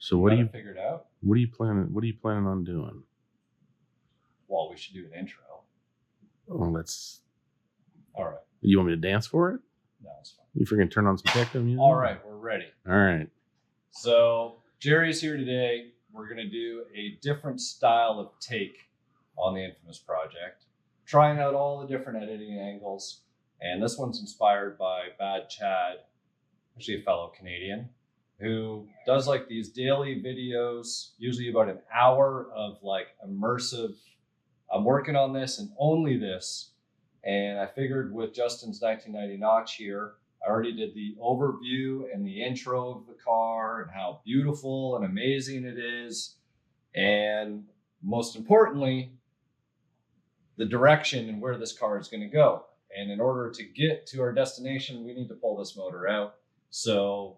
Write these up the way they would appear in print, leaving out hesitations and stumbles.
So what do you figure it out? What are you planning on doing? Well, we should do an intro. Oh, let's. All right. You want me to dance for it? No, it's fine. You freaking turn on some techno music? All right, we're ready. All right. So Jerry's here today. We're gonna do a different style of take on the Infamous project, trying out all the different editing angles. And this one's inspired by Bad Chad, actually a fellow Canadian, who does like these daily videos, usually about an hour of like immersive, I'm working on this and only this. And I figured with Justin's 1990 notch here, I already did the overview and the intro of the car and how beautiful and amazing it is. And most importantly, the direction and where this car is going to go. And in order to get to our destination, we need to pull this motor out. So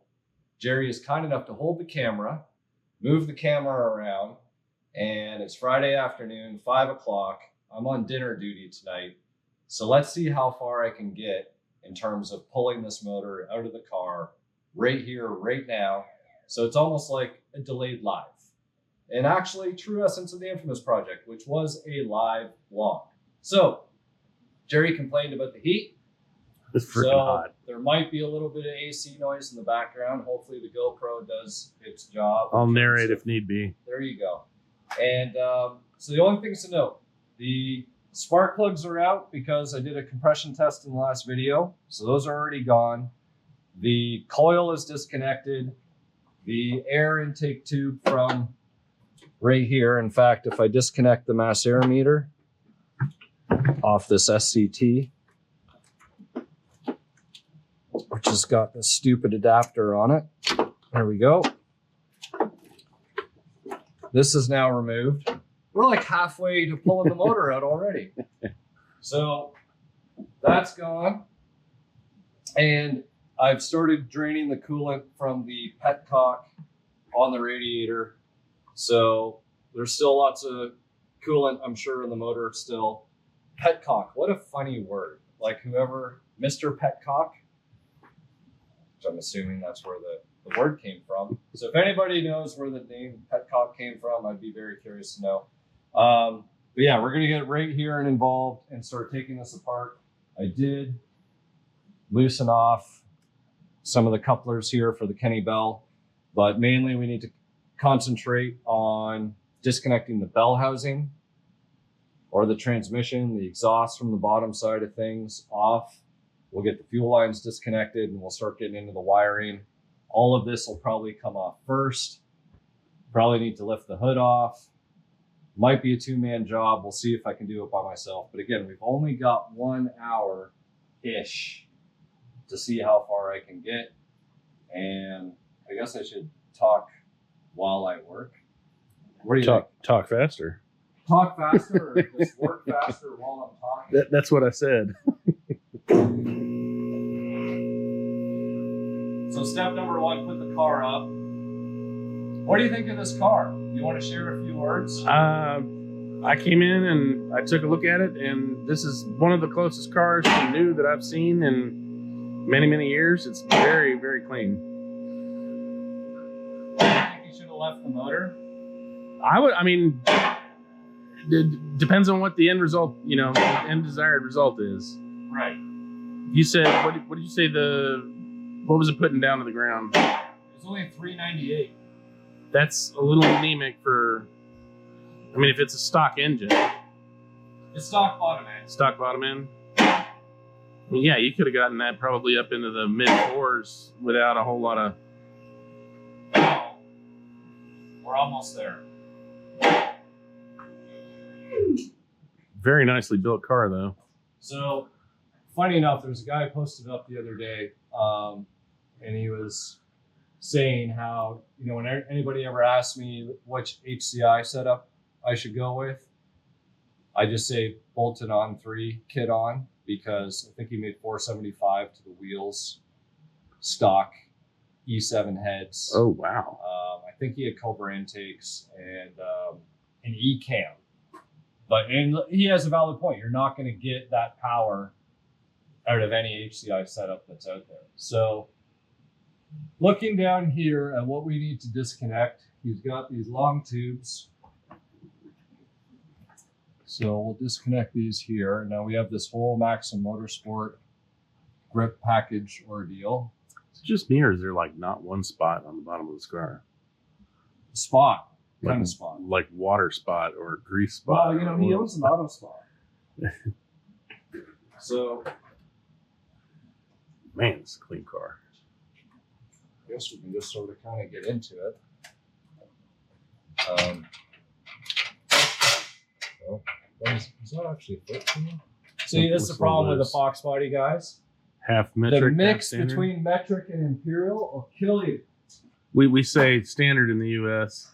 Jerry is kind enough to hold the camera, move the camera around, and it's Friday afternoon, 5 o'clock. I'm on dinner duty tonight. So let's see how far I can get in terms of pulling this motor out of the car right here, right now. So it's almost like a delayed live. And actually, true essence of the Infamous project, which was a live vlog. So Jerry complained about the heat. It's freaking hot. There might be a little bit of AC noise in the background. Hopefully the GoPro does its job. I'll narrate if need be. There you go. And so the only things to note, the spark plugs are out because I did a compression test in the last video. So those are already gone. The coil is disconnected. The air intake tube from right here. In fact, if I disconnect the mass air meter off this SCT, which has got this stupid adapter on it. There we go. This is now removed. We're like halfway to pulling the motor out already. So that's gone. And I've started draining the coolant from the petcock on the radiator. So there's still lots of coolant, I'm sure, in the motor still. Petcock, what a funny word. Like whoever, Mr. Petcock, which I'm assuming that's where the word came from. So if anybody knows where the name Petcock came from, I'd be very curious to know. But yeah, we're gonna get right here and involved and start taking this apart. I did loosen off some of the couplers here for the kennebell, but mainly we need to concentrate on disconnecting the bell housing or the transmission, the exhaust from the bottom side of things off. We'll get the fuel lines disconnected and we'll start getting into the wiring. All of this will probably come off first. Probably need to lift the hood off. Might be a two-man job. We'll see if I can do it by myself. But again, we've only got 1 hour-ish to see how far I can get. And I guess I should talk while I work. What do you think? Talk faster. Talk faster or just work faster while I'm talking? That's what I said. So step number one, put the car up. What do you think of this car? You want to share a few words? I came in and I took a look at it, and this is one of the closest cars to new that I've seen in many, many years. It's very, very clean. I think you should have left the motor. I mean, it depends on what the end result, the end desired result is. Right. You said, what did you say what was it putting down to the ground? It's only $398. That's a little anemic for, if it's a stock engine. It's stock bottom end. Stock bottom end? Yeah, you could have gotten that probably up into the mid fours without a whole lot of... Oh, we're almost there. Very nicely built car, though. So, funny enough, there's a guy posted up the other day, and he was saying how, when anybody ever asks me which HCI setup I should go with, I just say bolted on 3, kit on, because I think he made 475 to the wheels, stock E7 heads. Oh, wow. I think he had Cobra intakes and an E-cam. And he has a valid point. You're not going to get that power out of any HCI setup that's out there. So looking down here at what we need to disconnect, he's got these long tubes. So we'll disconnect these here. Now we have this whole Maxim Motorsport grip package ordeal. It's just me, or is there like not one spot on the bottom of the car? Spot. Like, Kind of spot. Like water spot or grease spot. Well, you know, he owns an auto spot. So, man, it's a clean car. I guess we can just sort of kind of get into it. Well, is that actually fit for you? See, this is the problem with the Foxbody, guys. Half metric. The mix between metric and imperial will kill you. We say standard in the U.S.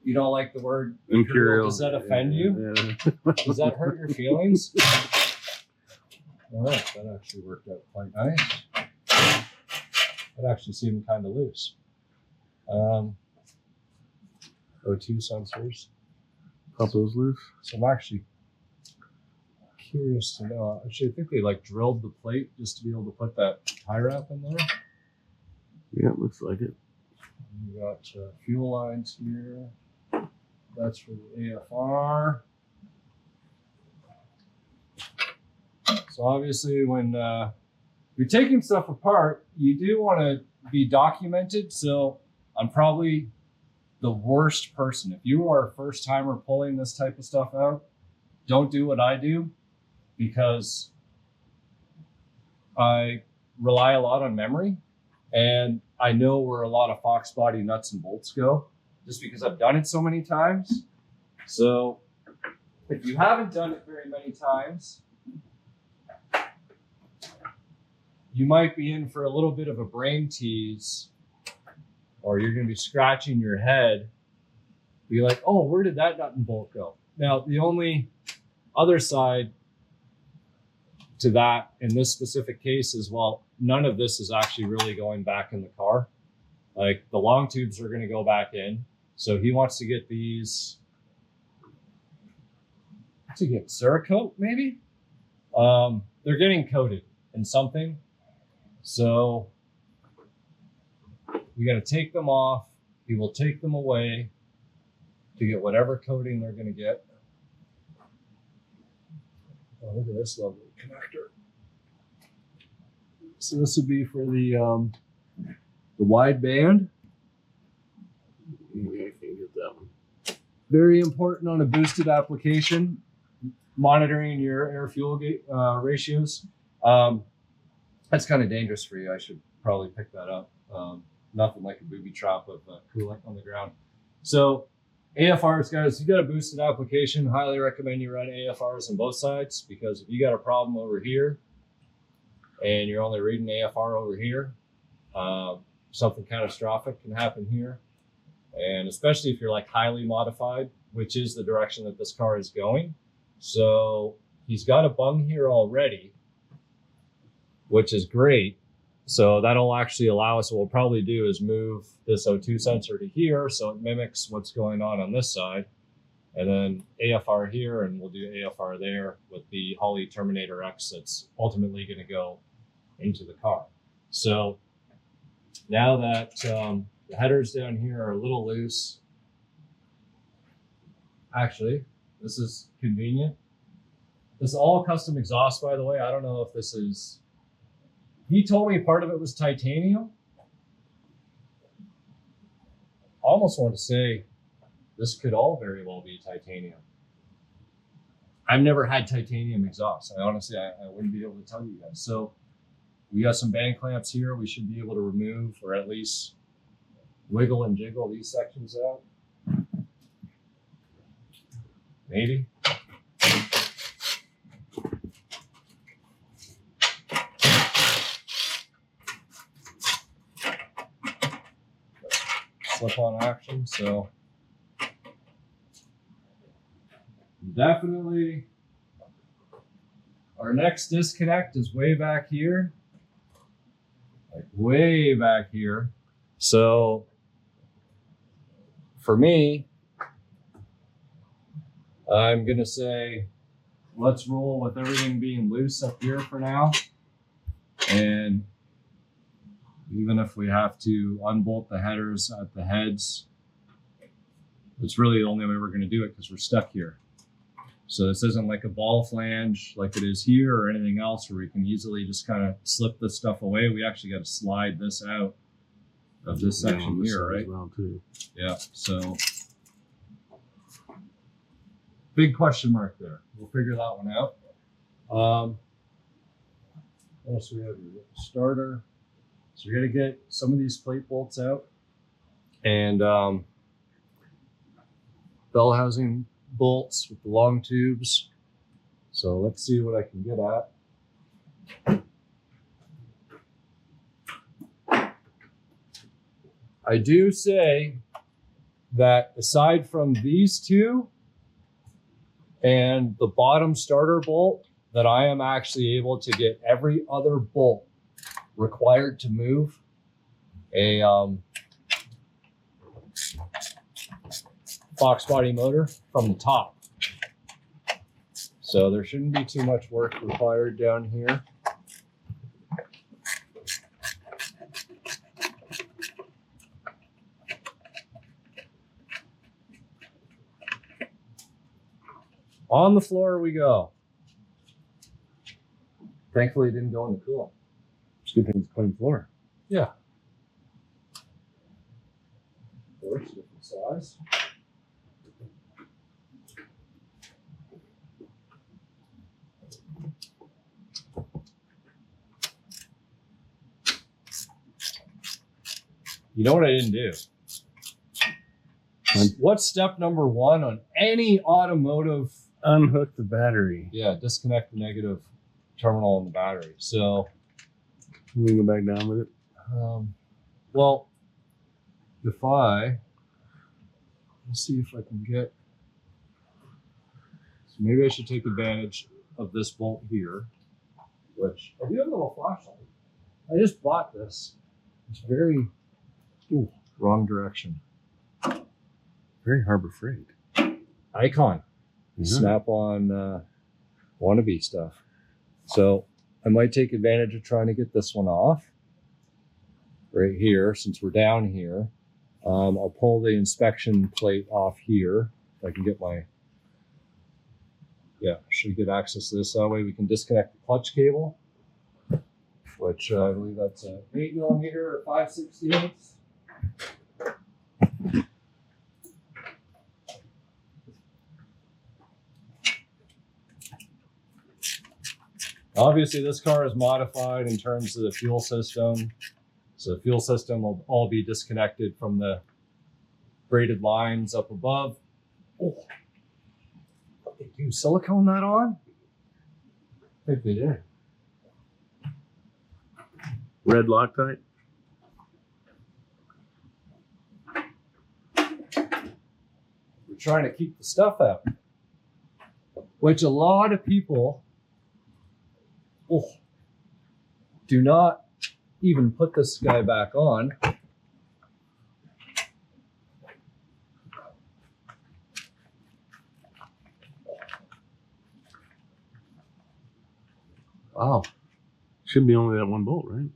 You don't like the word imperial. Does that offend you? Yeah. Does that hurt your feelings? All right, that actually worked out quite nice. That actually seemed kind of loose. O2 sensors. Pop those loose. So I'm actually curious to know. Actually, I think they like drilled the plate just to be able to put that tie wrap in there. Yeah, it looks like it. We got fuel lines here. That's for the AFR. So obviously when you're taking stuff apart, you do want to be documented. So I'm probably the worst person. If you are a first timer pulling this type of stuff out, don't do what I do, because I rely a lot on memory, and I know where a lot of Foxbody nuts and bolts go just because I've done it so many times. So if you haven't done it very many times, you might be in for a little bit of a brain tease, or you're going to be scratching your head. Be like, oh, where did that nut and bolt go? Now, the only other side to that in this specific case is, well, none of this is actually really going back in the car. Like the long tubes are going to go back in. So he wants to get these to get Cerakote, maybe. They're getting coated in something. So we got to take them off. He will take them away to get whatever coating they're going to get. Oh, look at this lovely connector. So this would be for the wide band. Yeah, I can't get that one. Very important on a boosted application, monitoring your air fuel ratios. That's kind of dangerous for you. I should probably pick that up. Nothing like a booby trap of coolant on the ground. So AFRs, guys, you got a boosted application. Highly recommend you run AFRs on both sides, because if you got a problem over here and you're only reading AFR over here, something catastrophic can happen here. And especially if you're like highly modified, which is the direction that this car is going. So he's got a bung here already, which is great. So that'll actually allow us, what we'll probably do is move this O2 sensor to here so it mimics what's going on this side. And then AFR here, and we'll do AFR there with the Holley Terminator X that's ultimately going to go into the car. So now that the headers down here are a little loose, actually, this is convenient. This is all custom exhaust, by the way. I don't know if this is, he told me part of it was titanium. I almost want to say this could all very well be titanium. I've never had titanium exhaust. I honestly wouldn't be able to tell you guys. So we got some band clamps here. We should be able to remove, or at least wiggle and jiggle these sections out. Maybe. Slip-on action, so definitely our next disconnect is way back here, like way back here. So for me, I'm gonna say let's roll with everything being loose up here for now, and Even if we have to unbolt the headers at the heads, it's really the only way we're going to do it because we're stuck here. So this isn't like a ball flange like it is here or anything else where we can easily just kind of slip this stuff away. We actually got to slide this out of this section here, right? Well too. Yeah, so big question mark there. We'll figure that one out. What else do we have here? Starter. So we're going to get some of these plate bolts out and bell housing bolts with the long tubes. So let's see what I can get at. I do say that aside from these two and the bottom starter bolt, that I am actually able to get every other bolt required to move a Foxbody motor from the top. So there shouldn't be too much work required down here. On the floor we go. Thankfully, it didn't go in the coolant. It's a good thing it's a clean floor. Yeah. Works, different size. You know what I didn't do? What's step number one on any automotive? Unhook the battery. Yeah, disconnect the negative terminal in the battery. So We can go back down with it. Well, if let's see if I can get, so maybe I should take advantage of this bolt here, which I do have a little flashlight. I just bought this. It's very, wrong direction. Very Harbor Freight. Icon. Yeah. Snap-on wannabe stuff. So I might take advantage of trying to get this one off right here since we're down here. I'll pull the inspection plate off here. If I can get my, should get access to this. That way we can disconnect the clutch cable, which I believe that's an 8mm or 5/16. Obviously, this car is modified in terms of the fuel system. So the fuel system will all be disconnected from the braided lines up above. Oh, did you silicone that on? I think they did. Red Loctite. We're trying to keep the stuff out, which a lot of people do not even put this guy back on. Wow. Should be only that one bolt, right?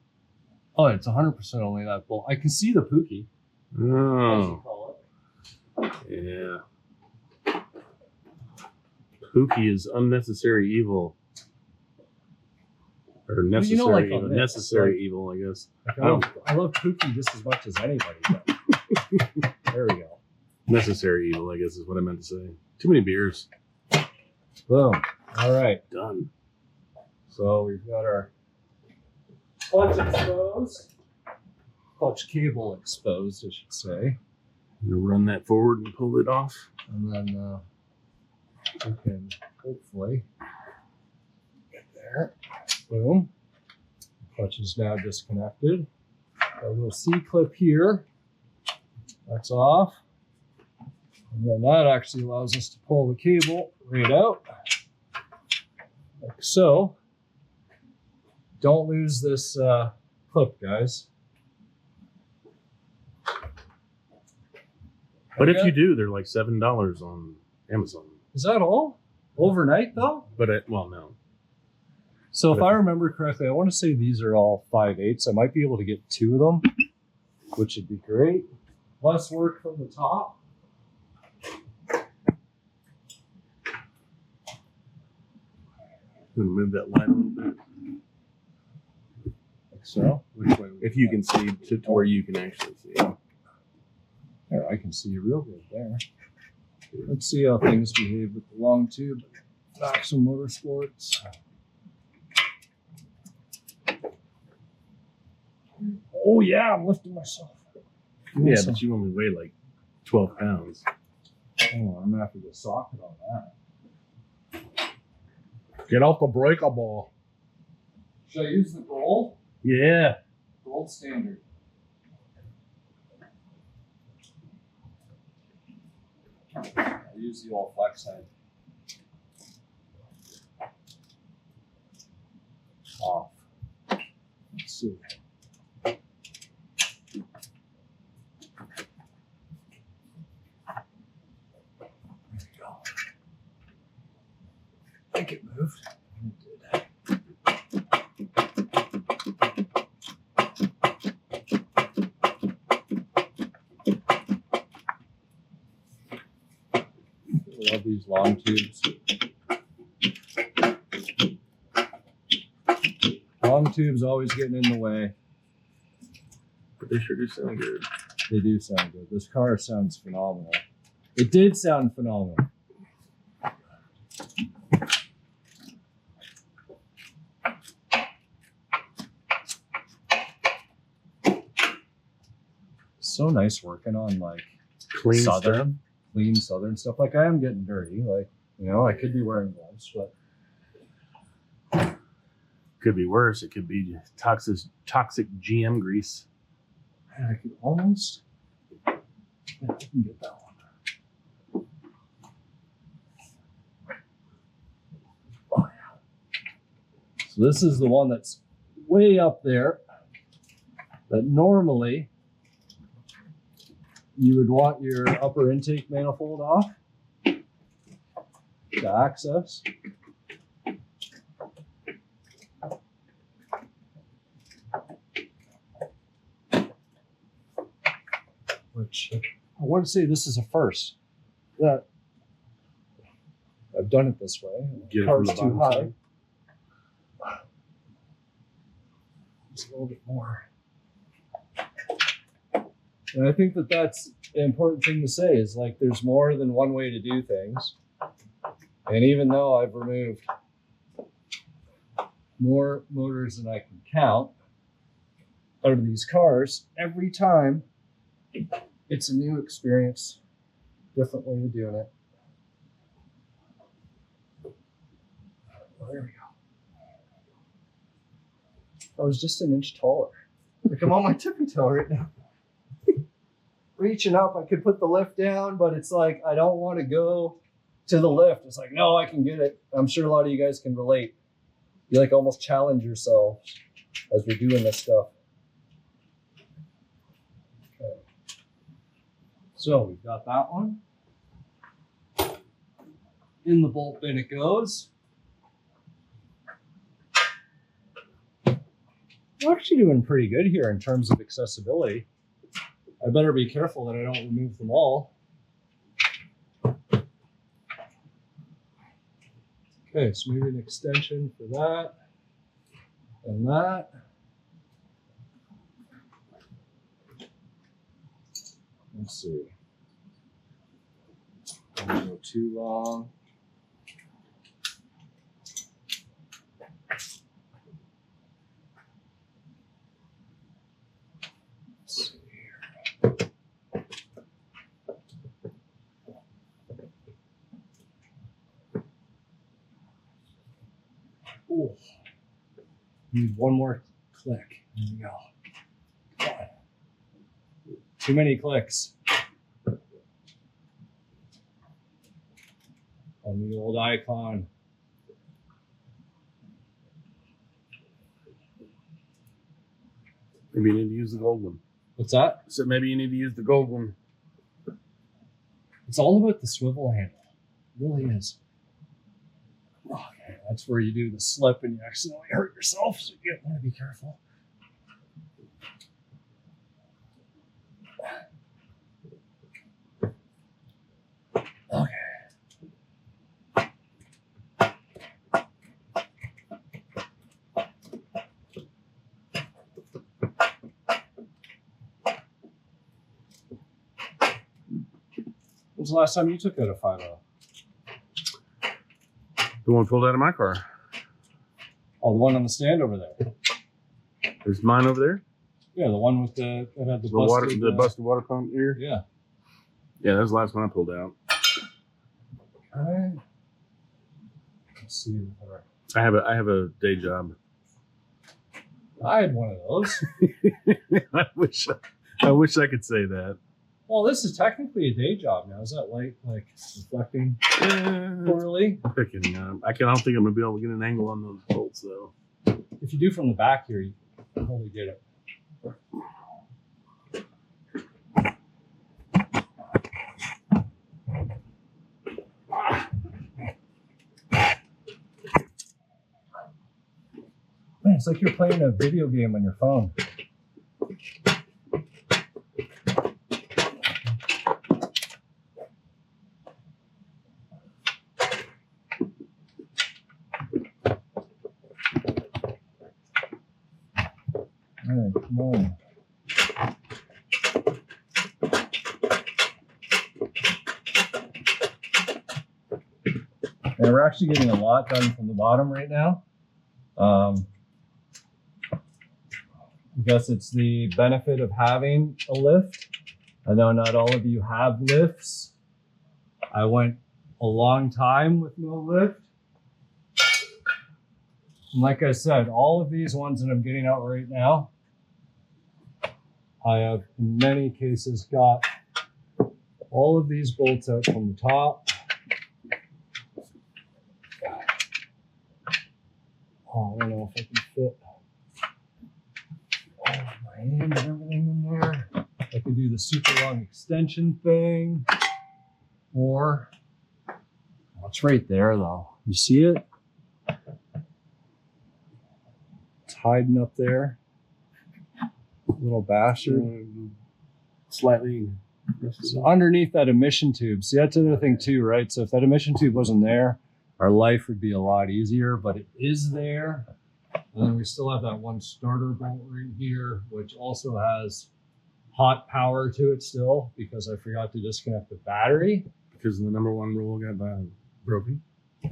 Oh, it's 100% only that bolt. I can see the pookie. As you Oh, call yeah. Pookie is unnecessary evil. Or necessary, like evil. on this, Necessary evil, I guess. it. I love pookie just as much as anybody. But there we go. Necessary evil, I guess is what I meant to say. Too many beers. Boom. All right. Done. So we've got our clutch exposed. Clutch cable exposed, I should say. I'm gonna run that forward and pull it off. And then we can hopefully get there. Boom. Clutch is now disconnected. Got a little C-clip here. That's off. And then that actually allows us to pull the cable right out. Like so. Don't lose this clip, guys. But if you do, they're like $7 on Amazon. Is that all? Overnight though? But well, no. So if I remember correctly, I want to say these are all 5/8. I might be able to get 2 of them, which would be great. Less work from the top. Gonna move that line a little bit. Like so. Which way? If you can see to where you can actually see. There, I can see you real good there. Let's see how things behave with the long tube. Maximum Motorsports. Oh yeah, I'm lifting myself. Yeah, but you only weigh like 12 pounds. Oh, I'm gonna have to get a socket on that. Get off the breaker ball. Should I use the gold? Yeah. Gold standard. I'll use the old flex head. Off. Let's see. I think it moved. It did. I love these long tubes. Long tubes always getting in the way. But they sure do sound good. They do sound good. This car sounds phenomenal. It did sound phenomenal. So nice working on like Clean southern, clean southern stuff. Like I am getting dirty. Like, you know, I could be wearing gloves, but Could be worse. It could be toxic GM grease. I could almost. Yeah, I can get that one. Oh, yeah. So this is the one that's way up there that normally you would want your upper intake manifold off to access. Which I want to say this is a first. That I've done it this way. Get it Car's from the too bottom high. It's a little bit more. And I think that that's an important thing to say is like there's more than one way to do things. And even though I've removed more motors than I can count out of these cars, every time it's a new experience, different way of doing it. Oh, there we go. I was just an inch taller. Like I'm on my tippy toe right now. Reaching up, I could put the lift down, but it's like I don't want to go to the lift. It's like, no, I can get it. I'm sure a lot of you guys can relate. You like almost challenge yourself as we're doing this stuff. Okay. So we've got that one. In the bolt bin it goes. We're actually doing pretty good here in terms of accessibility. I better be careful that I don't remove them all. Okay, so maybe an extension for that and that. Let's see. Don't go too long. Let's see here. Oh, need one more click. There we go. Come on. Too many clicks. On the old icon. Maybe you need to use the gold one. What's that? So maybe you need to use the gold one. It's all about the swivel handle. It really is. Okay, that's where you do the slip and you accidentally hurt yourself, so you want to be careful. Okay. When's the last time you took out a 5.0? The one pulled out of my car. Oh, the one on the stand over there. There's mine over there. Yeah, the one with that had the busted water pump here. Yeah. Yeah, that was the last one I pulled out. Okay. Let's see. I have a day job. I had one of those. I wish I could say that. Well, this is technically a day job now. Is that light like reflecting poorly? Picking. I don't think I'm gonna be able to get an angle on those bolts though. If you do from the back here, you can totally get it. Man, it's like you're playing a video game on your phone. All right, come on. And we're actually getting a lot done from the bottom right now. I guess it's the benefit of having a lift. I know not all of you have lifts. I went a long time with no lift. And like I said, all of these ones that I'm getting out right now, I have in many cases got all of these bolts out from the top. Oh, I don't know if I can fit all of my hand and everything in there. I could do the super long extension thing, or oh, it's right there though. You see it? It's hiding up there. Little bastard. Slightly. So underneath that emission tube. See, that's another thing too, right? So if that emission tube wasn't there, our life would be a lot easier, but it is there. And then we still have that one starter bolt right here, which also has hot power to it still, because I forgot to disconnect the battery. Because the number one rule got broken.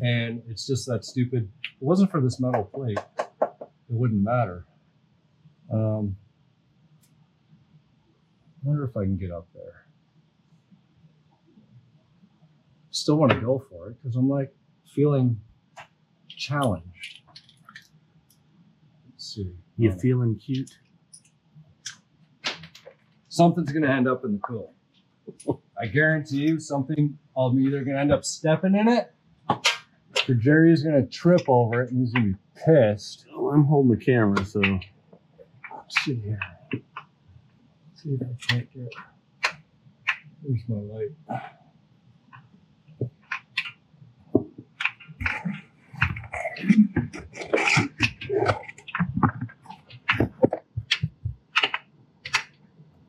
And it's just that stupid, if it wasn't for this metal plate, it wouldn't matter. I wonder if I can get up there. Still want to go for it because I'm like feeling challenged. Let's see. You feeling cute? Something's going to end up in the cooler. I guarantee you something, I'm either going to end up stepping in it or Jerry's going to trip over it and he's going to be pissed. Well, I'm holding the camera, so. Let's see here. Let's see if I can't get. Where's my light?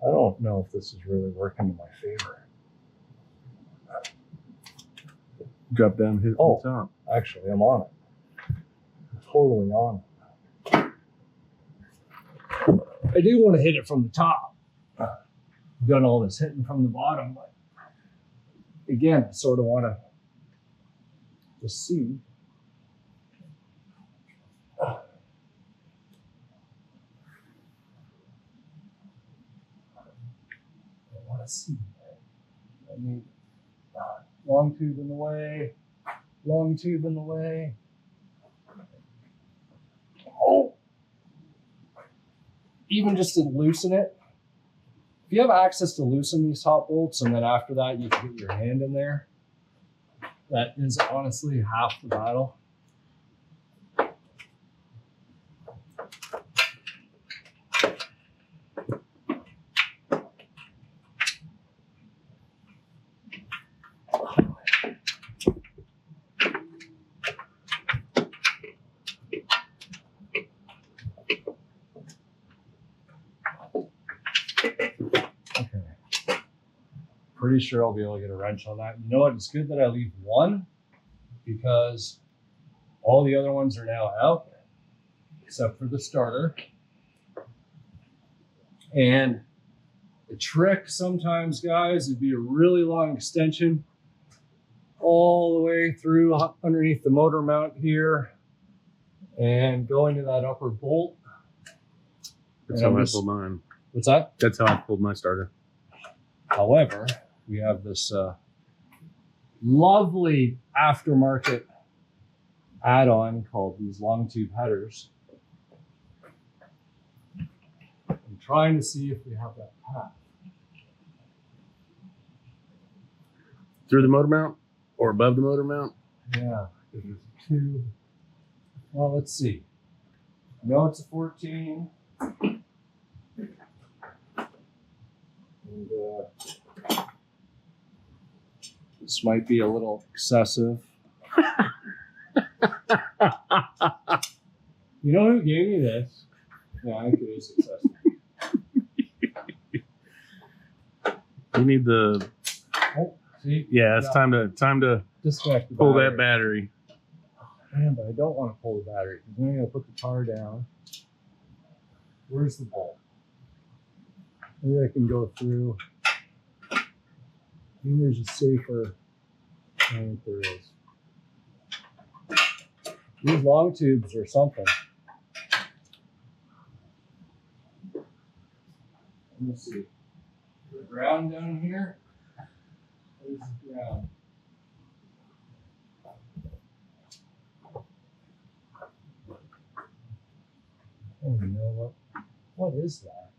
I don't know if this is really working in my favor. Drop down, hit it from the top. Actually, I'm on it. I'm totally on it. I do want to hit it from the top. I've done all this hitting from the bottom, but again, I sort of want to just see. I want to see. I need long tube in the way, long tube in the way. Oh! Even just to loosen it. If you have access to loosen these top bolts and then after that you can get your hand in there, that is honestly half the battle. pretty sure I'll be able to get a wrench on that. You know what? It's good that I leave one because all the other ones are now out except for the starter. And the trick sometimes, guys, would be a really long extension all the way through underneath the motor mount here and go into that upper bolt. That's how I pulled mine. What's that? That's how I pulled my starter. However, we have this lovely aftermarket add-on called these long tube headers. I'm trying to see if we have that path. Through the motor mount or above the motor mount? Yeah, there's a tube. Well, let's see. I know it's a 14. And this might be a little excessive. You know who gave me this? Yeah, I think it is excessive. You need the. Oh, see? Yeah, it's time to disconnect the pull battery. that battery. Man, but I don't want to pull the battery. I'm going to put the car down. Where's the bolt? Maybe I can go through. Maybe there's a safer. I think there is. These long tubes or something. Let me see. The ground down here. Where's the ground? Oh, you know what is that?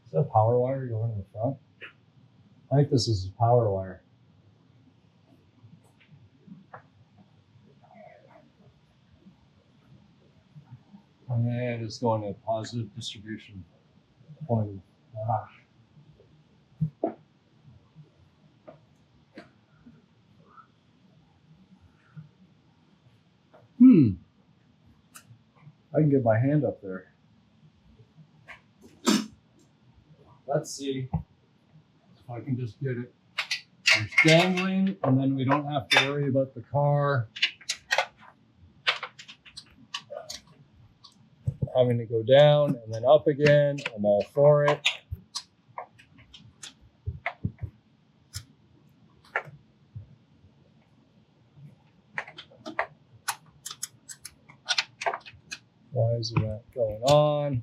Is that a power wire going in the front? I think this is a power wire. And it's going to a positive distribution point. Ah. I can get my hand up there. Let's see if I can just get it. There's dangling, and then we don't have to worry about the car having to go down and then up again. I'm all for it. Why is that going on?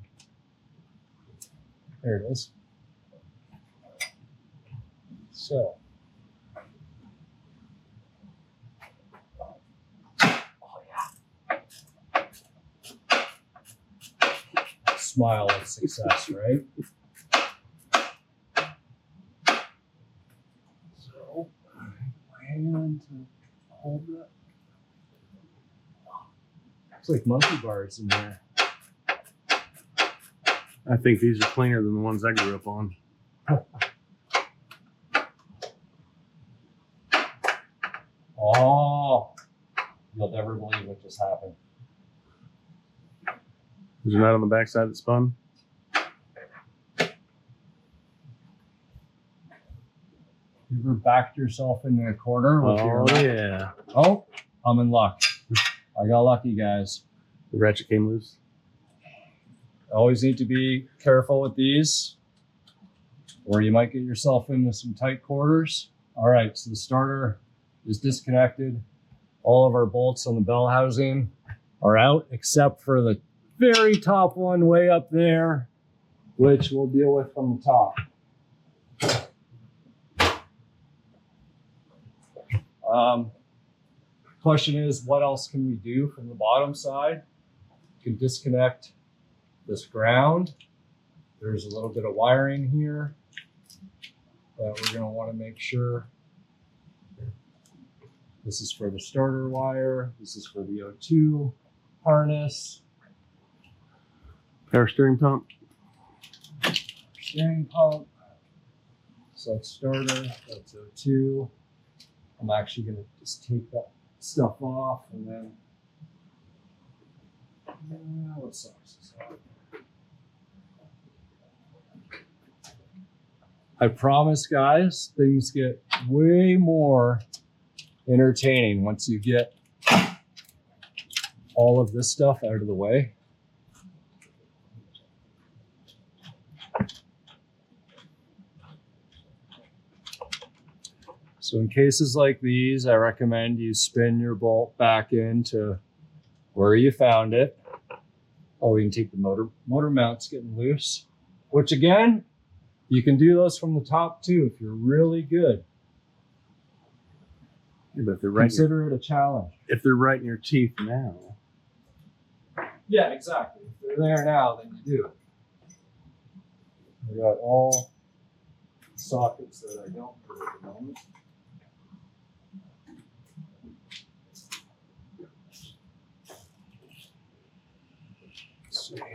There it is. So. Oh, yeah. Smile of success, right? So, my hand to hold that. It's like monkey bars in there. I think these are cleaner than the ones I grew up on. Oh, you'll never believe what just happened. Is there not on the backside that spun? You ever backed yourself into a corner? With Yeah. Oh, I'm in luck. I got lucky, guys. The ratchet came loose. Always need to be careful with these, or you might get yourself into some tight quarters. All right, so the starter is disconnected. All of our bolts on the bell housing are out, except for the very top one way up there, which we'll deal with from the top. Question is, what else can we do from the bottom side? You can disconnect this ground. There's a little bit of wiring here that we're going to want to make sure. This is for the starter wire. This is for the O2 harness. Power steering pump. Steering pump. So that's starter, that's O2. I'm actually going to just take that stuff off and then what socks is that? I promise, guys, things get way more entertaining once you get all of this stuff out of the way. So in cases like these, I recommend you spin your bolt back into where you found it. Oh, you can take the motor mounts getting loose, which again, you can do those from the top too if you're really good. Yeah, but if they're right Consider it a challenge. if they're right in your teeth now. Yeah, exactly. If they're there now, then you do. We got all sockets that I don't put at the moment. Let's see here.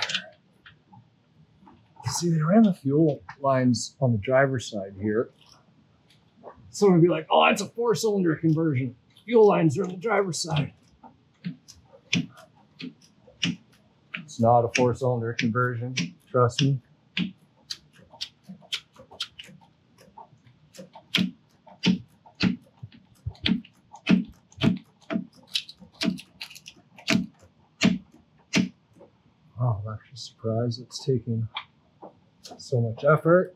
See, they ran the fuel lines on the driver's side here. Someone would be like, oh, that's a 4-cylinder conversion. Fuel lines are on the driver's side. It's not a 4-cylinder conversion, trust me. Oh, I'm actually surprised it's taking so much effort.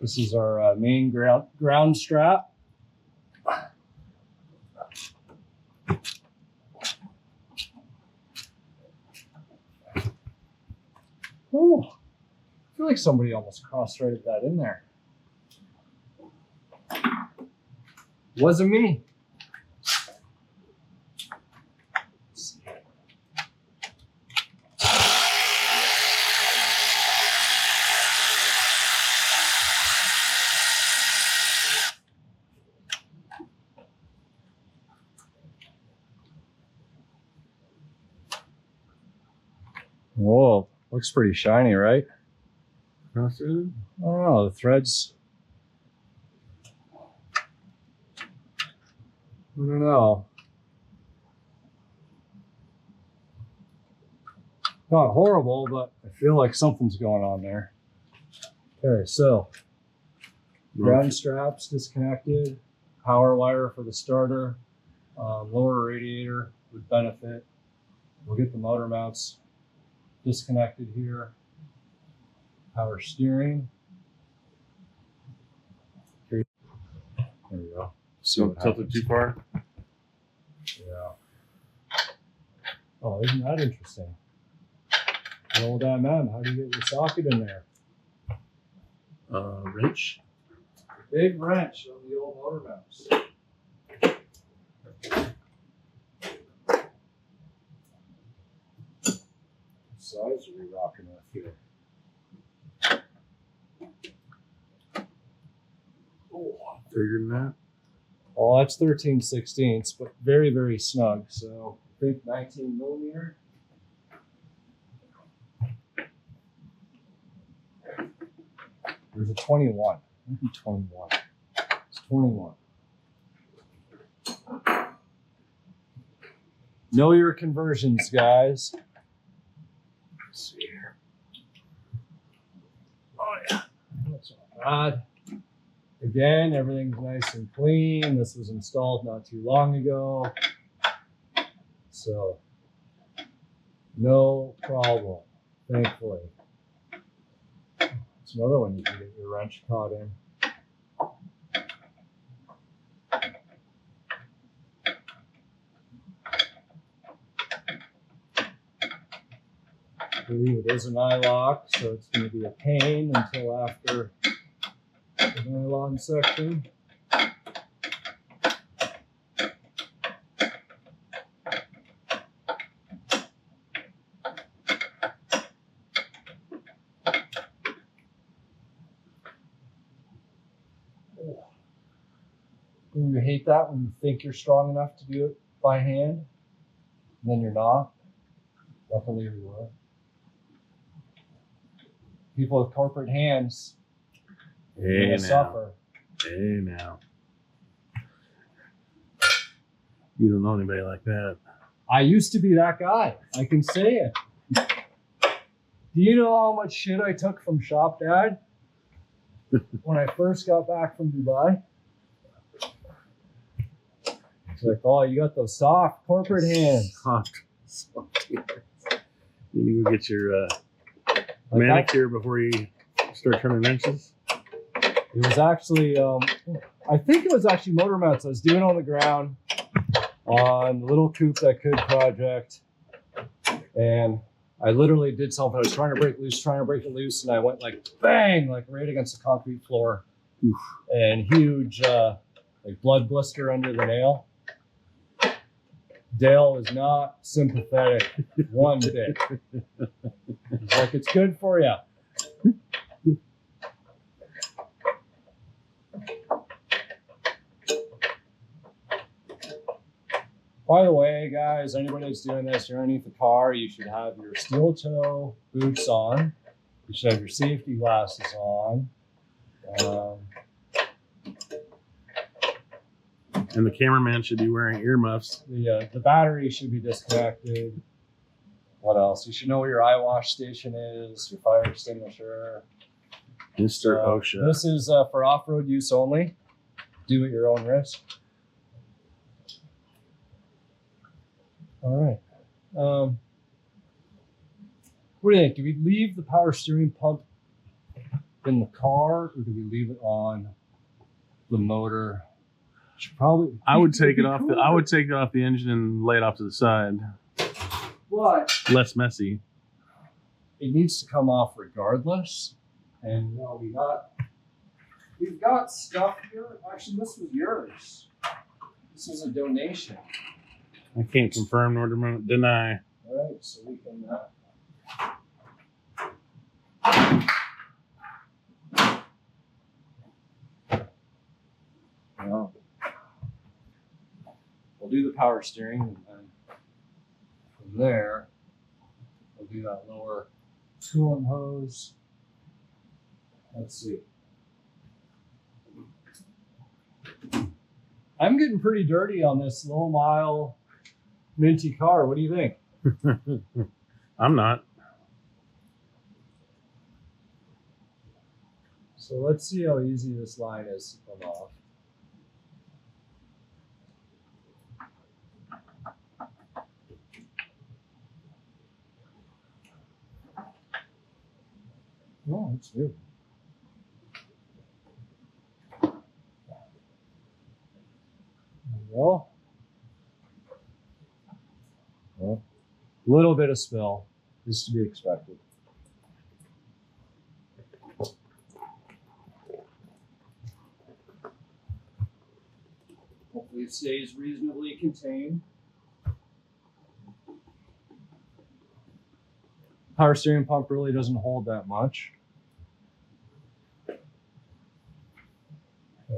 This is our main ground strap. Oh, I feel like somebody almost cross-threaded that in there. Wasn't me. Whoa, looks pretty shiny, right? Cross-threaded? I don't know, the threads. I don't know. Not horrible, but I feel like something's going on there. Okay, so ground straps disconnected, power wire for the starter, lower radiator would benefit. We'll get the motor mounts disconnected here. Power steering. There we go. So tilted too far? Yeah. Oh, isn't that interesting? The old MM, how do you get your socket in there? Wrench? Big wrench on the old motor mounts. What size are we rocking with here? Oh, bigger than that. Well, that's 13/16, but very, very snug. So I think 19 millimeter. There's a 21. Maybe 21. It's 21. Know your conversions, guys. Let's see here. Oh, yeah. That's not bad. Again, everything's nice and clean. This was installed not too long ago. So, no problem, thankfully. It's another one you can get your wrench caught in. I believe it is an eye lock, so it's going to be a pain until after the nylon section. You hate that when you think you're strong enough to do it by hand, and then you're not. Luckily you are. People with corporate hands, Hey, now. suffer. Hey, now. You don't know anybody like that. I used to be that guy. I can say it. Do you know how much shit I took from Shop Dad when I first got back from Dubai? It's like, oh, you got those soft corporate hands. Soft hands. You need to get your manicure before you start turning wrenches. It was actually, I think it was actually motor mounts. I was doing on the ground on the little coupe that could project. And I literally did something. I was trying to break it loose. And I went like bang, like right against the concrete floor. Oof. And huge like blood blister under the nail. Dale was not sympathetic one bit. He's like, it's good for you. By the way, guys, anybody that's doing this, you're underneath the car, you should have your steel toe boots on. You should have your safety glasses on. And the cameraman should be wearing earmuffs. The battery should be disconnected. What else? You should know where your eye wash station is, your fire extinguisher. Mr. OSHA. This is for off-road use only. Do at your own risk. All right. What do you think? Do we leave the power steering pump in the car, or do we leave it on the motor? Probably. I would take it off. I would take it off the engine and lay it off to the side. What? Less messy. It needs to come off regardless. And no, we've got stuff here. Actually, this was yours. This is a donation. I can't confirm nor deny. All right, so we can. Well, we'll do the power steering, and then from there, we'll do that lower coolant hose. Let's see. I'm getting pretty dirty on this low mile minty car. What do you think? I'm not. So let's see how easy this line is to come off. Oh, it's good. There we go. Well, a little bit of spill is to be expected. Hopefully it stays reasonably contained. Power steering pump really doesn't hold that much. Okay,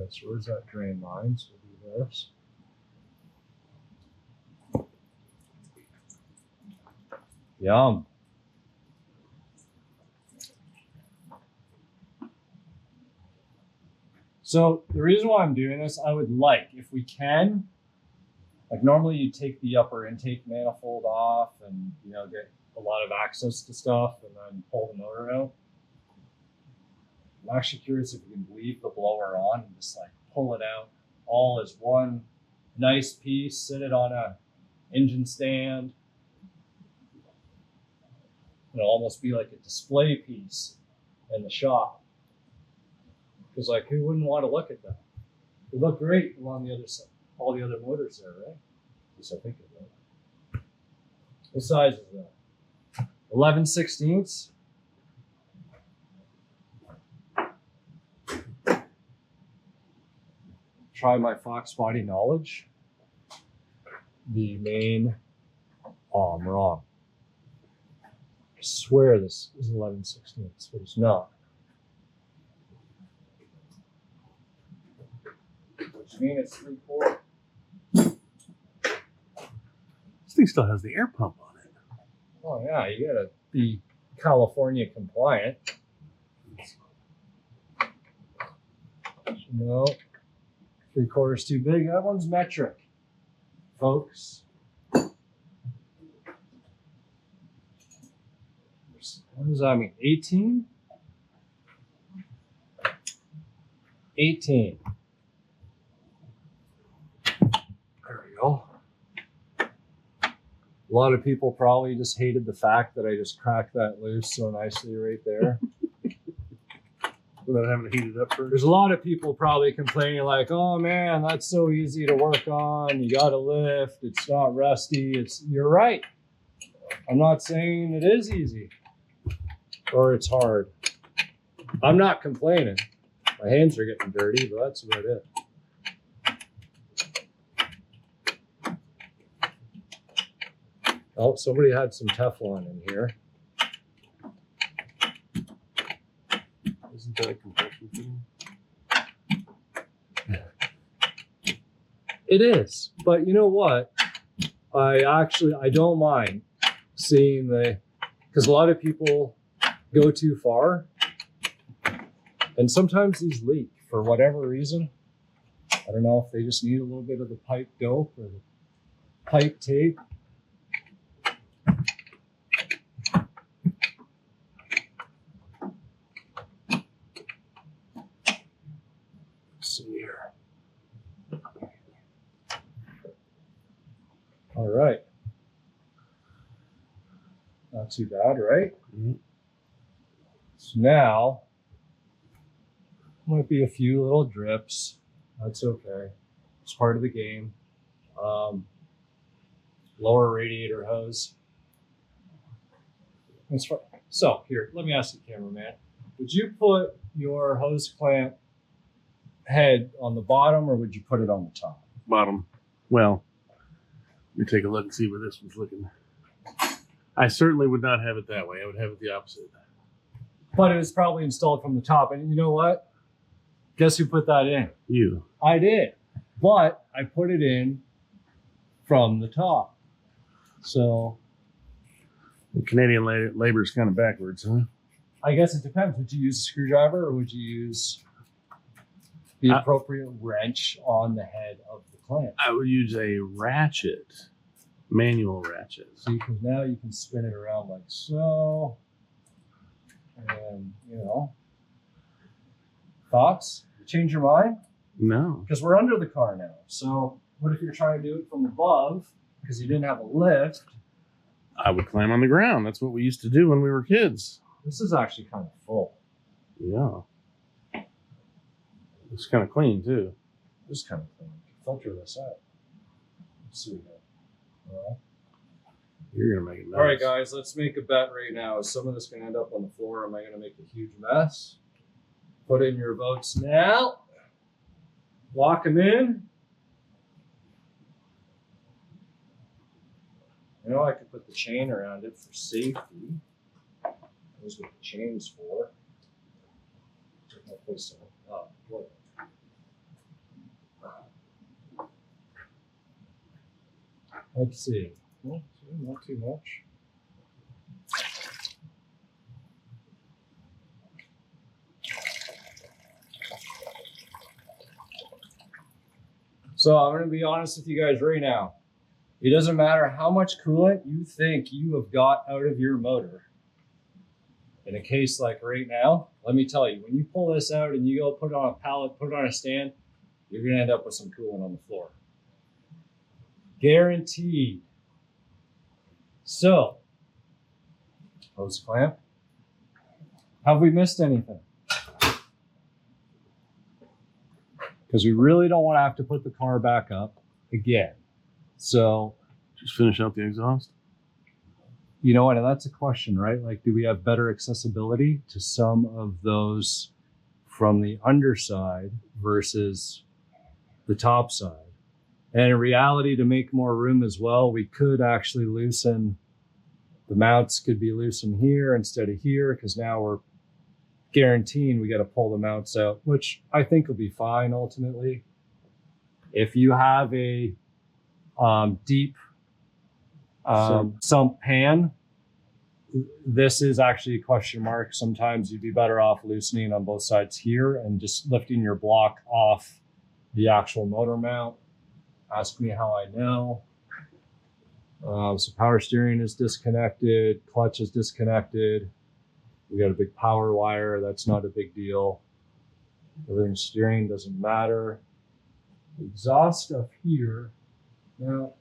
so where's that drain line? So we'll do this. Yum. So the reason why I'm doing this, I would like, if we can, like normally you take the upper intake manifold off and, you know, get a lot of access to stuff and then pull the motor out. I'm actually curious if we can leave the blower on and just like pull it out all as one nice piece, sit it on a engine stand. It'll almost be like a display piece in the shop. Because like, who wouldn't want to look at that? It would look great along the other side, all the other motors there, right? At least I think it would. What size is that? 11/16. Try my Foxbody knowledge. The main, oh, I'm wrong. I swear this is 11/16, but it's not. Which means it's 3/4. This thing still has the air pump on it. Oh yeah, you gotta be California compliant. No, 3/4 too big. That one's metric, folks. What does that mean? 18? 18. There we go. A lot of people probably just hated the fact that I just cracked that loose so nicely right there. Without having to heat it up first. There's a lot of people probably complaining like, oh man, that's so easy to work on. You got to lift. It's not rusty. You're right. I'm not saying it is easy or it's hard. I'm not complaining. My hands are getting dirty, but that's about it. Oh, somebody had some Teflon in here. Isn't that a compression fitting? It is, but you know what? I don't mind seeing because a lot of people go too far, and sometimes these leak for whatever reason. I don't know if they just need a little bit of the pipe dope or the pipe tape. Let's see here. All right. Not too bad, right? Mm-hmm. So now, might be a few little drips. That's okay. It's part of the game. Lower radiator hose. So here, let me ask the cameraman. Would you put your hose clamp head on the bottom or would you put it on the top? Bottom. Well, let me take a look and see where this one's looking. I certainly would not have it that way. I would have it the opposite. But it was probably installed from the top. And you know what? Guess who put that in? You. I did. But I put it in from the top. So The Canadian labor is kind of backwards, huh? I guess it depends. Would you use a screwdriver or would you use the appropriate wrench on the head of the clamp? I would use a ratchet, manual ratchet. So now you can spin it around like so. And, thoughts? Change your mind? No. Because we're under the car now. So what if you're trying to do it from above because you didn't have a lift? I would climb on the ground. That's what we used to do when we were kids. This is actually kind of full. Yeah. It's kind of clean, too. This is kind of clean. Filter this out. Let's see here. Well, you're going to make it nice. All right, guys, let's make a bet right now. Is some of this going to end up on the floor? Am I going to make a huge mess? Put in your votes now. Lock them in. I could put the chain around it for safety. That's what the chain's for. There's no place to put it. Let's see. Well, not too much. So I'm going to be honest with you guys right now. It doesn't matter how much coolant you think you have got out of your motor. In a case like right now, let me tell you, when you pull this out and you go put it on a pallet, put it on a stand, you're going to end up with some coolant on the floor. Guaranteed. So, hose clamp. Have we missed anything? Because we really don't want to have to put the car back up again. So, just finish out the exhaust. You know what? And that's a question, right? Like, do we have better accessibility to some of those from the underside versus the top side? And in reality, to make more room as well, we could actually loosen the mounts. Could be loosened here instead of here, because now we're guaranteeing we got to pull the mounts out, which I think will be fine ultimately. If you have a deep sump pan, this is actually a question mark. Sometimes you'd be better off loosening on both sides here and just lifting your block off the actual motor mount. Ask me how I know. So power steering is disconnected, clutch is disconnected. We got a big power wire, that's not a big deal. Everything steering doesn't matter. Exhaust stuff here. Now,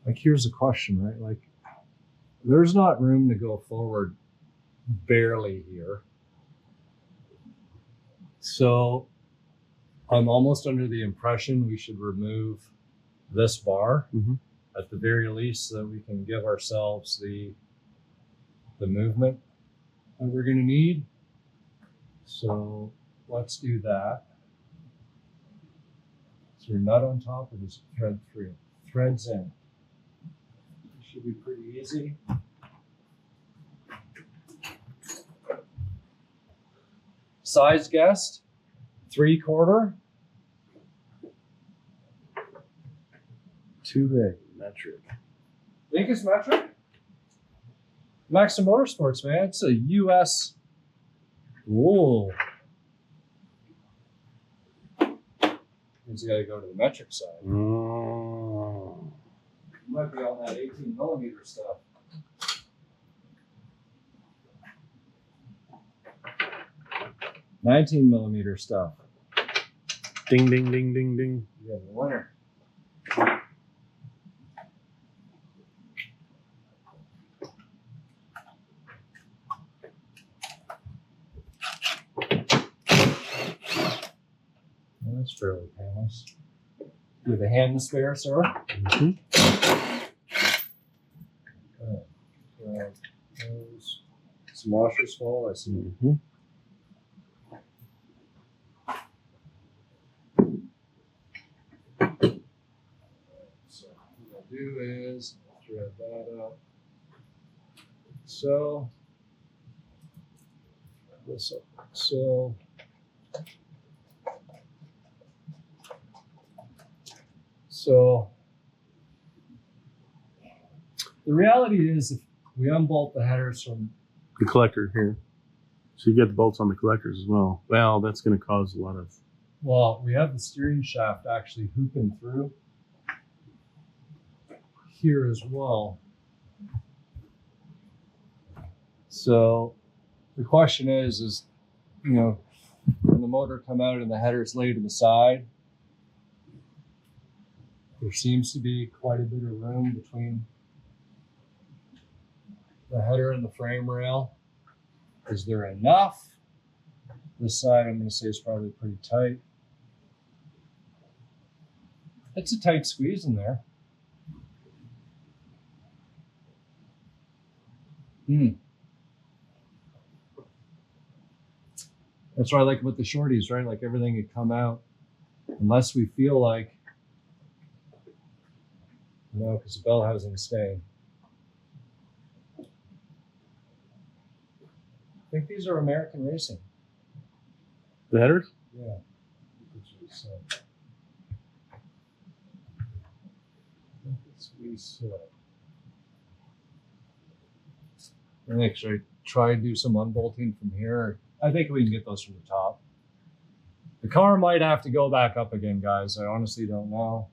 like here's the question, right? Like there's not room to go forward barely here. So I'm almost under the impression we should remove this bar at the very least so that we can give ourselves the movement that we're going to need. So let's do that. Is there a nut on top or is it thread free? Threads in. It should be pretty easy. Size guessed, 3/4. Too big. Metric. Think it's metric? Maxim Motorsports, man. It's a US. Whoa. Means you gotta go to the metric side. Oh. You might be on that 18mm stuff. $19mm stuff. Ding, ding, ding, ding, ding. You have a winner. Well, that's fairly painless. You have a hand to spare, sir? Mm-hmm. Some washers full, I see. Mm-hmm. So what I'll do is thread that up. So this up like so. So the reality is if we unbolt the headers from The collector here. So you get the bolts on the collectors as well. Well, that's going to cause a lot of... well, we have the steering shaft actually hooping through here as well. So the question is, you know, when the motor come out and the header's laid to the side, there seems to be quite a bit of room between the header and the frame rail. Is there enough? This side, I'm going to say, is probably pretty tight. It's a tight squeeze in there. That's what I like about the shorties, right? Like everything can come out unless we feel like, no, because the bell hasn't stayed. I think these are American Racing. The headers? Yeah. I think should I try and do some unbolting from here? I think we can get those from the top. The car might have to go back up again, guys. I honestly don't know.